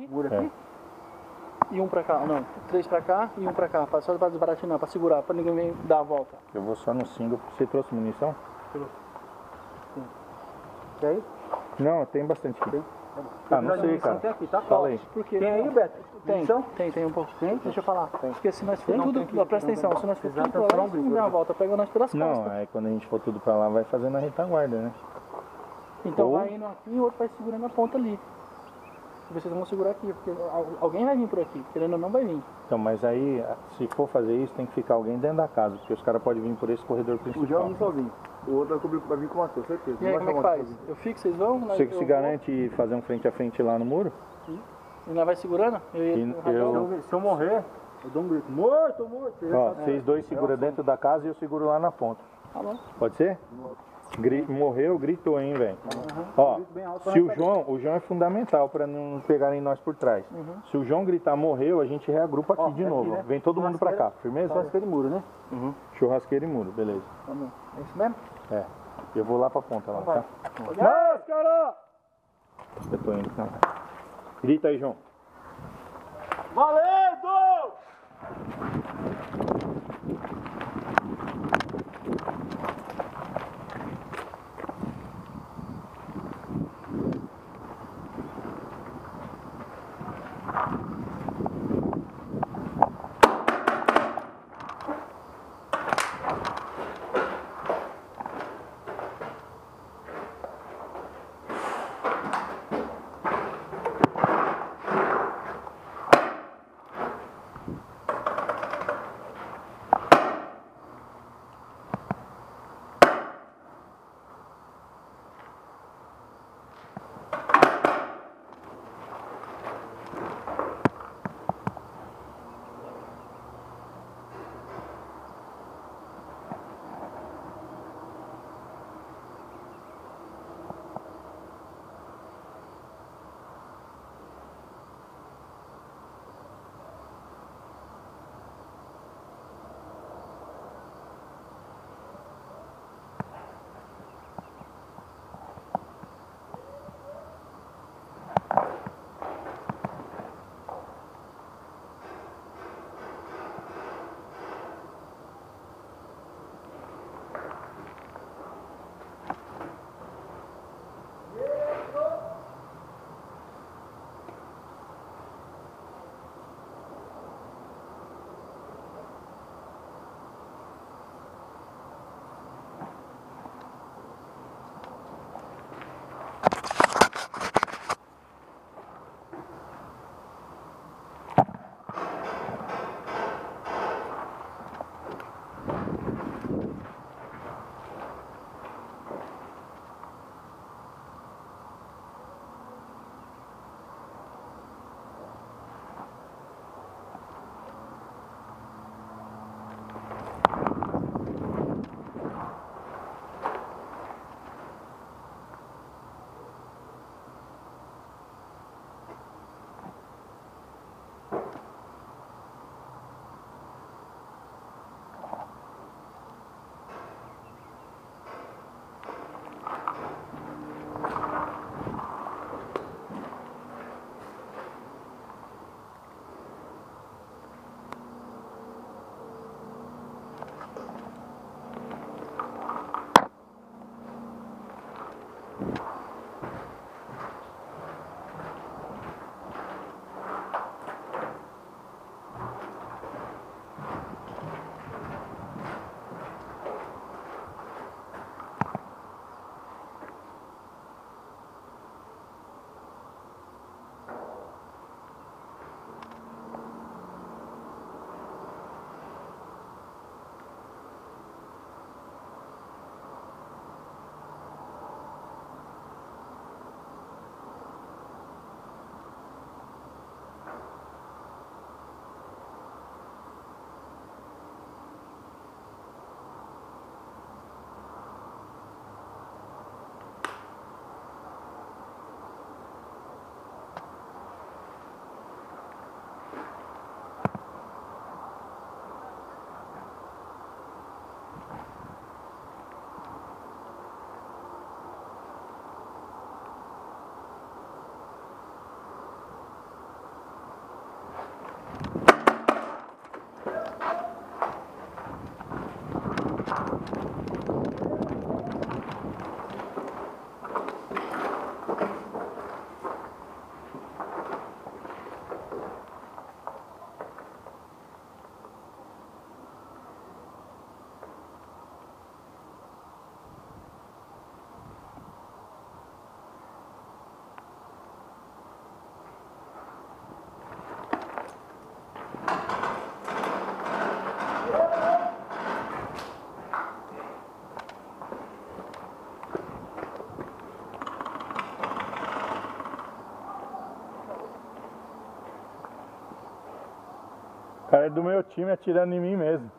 aqui. Muro aqui? E um pra cá, não, 3 pra cá e um pra cá, só pra desbaratinar, pra segurar, pra ninguém vir dar a volta. Eu vou só no single. Você trouxe munição? Tem aí? Não, tem bastante aqui. Tem. Ah, não sei, cara. Tem aqui, tá? Fala aí. Porque Tem aí, Beto? tem, Munição? tem um pouco. Tem? Deixa eu falar. Tem. Porque se nós for Tem? tudo, Não, tem aqui. presta atenção, se nós for tudo pra lá, Exato, não dá a volta, pega nós pelas Não, costas. aí quando a gente for tudo pra lá, vai fazendo a retaguarda, né? Então ou- vai indo aqui e o outro vai segurando a ponta ali. E vocês vão segurar aqui, porque alguém vai vir por aqui, querendo ou não vai vir. Então, mas aí, se for fazer isso, tem que ficar alguém dentro da casa, porque os caras podem vir por esse corredor O João principal. não sozinho. O outro vai vir com o Matheus, certeza. E aí, Não como é que vai faz? chamar Eu fico, vocês vão? Você eu se vou, garante fazer um frente a frente lá no muro? E nós vai segurando? Se eu morrer, eu dou um grito. Morto, morto. Você já Ó, sabe. vocês dois seguram dentro da casa e eu seguro lá na ponta. Tá bom. Pode ser? Morreu, gritou, hein, velho. Ó, Bem alto, se o João é fundamental pra não pegarem nós por trás. Se o João gritar morreu, a gente reagrupa aqui de aqui, novo. né? Vem todo mundo pra cá, firmeza? Só aquele muro, né? Churrasqueiro e muro, beleza. Tá bom. É isso mesmo? É. Eu vou lá pra ponta lá, tá? Máscara! Eu tô indo, tá? Grita aí, João. Valendo! O cara é do meu time atirando em mim mesmo.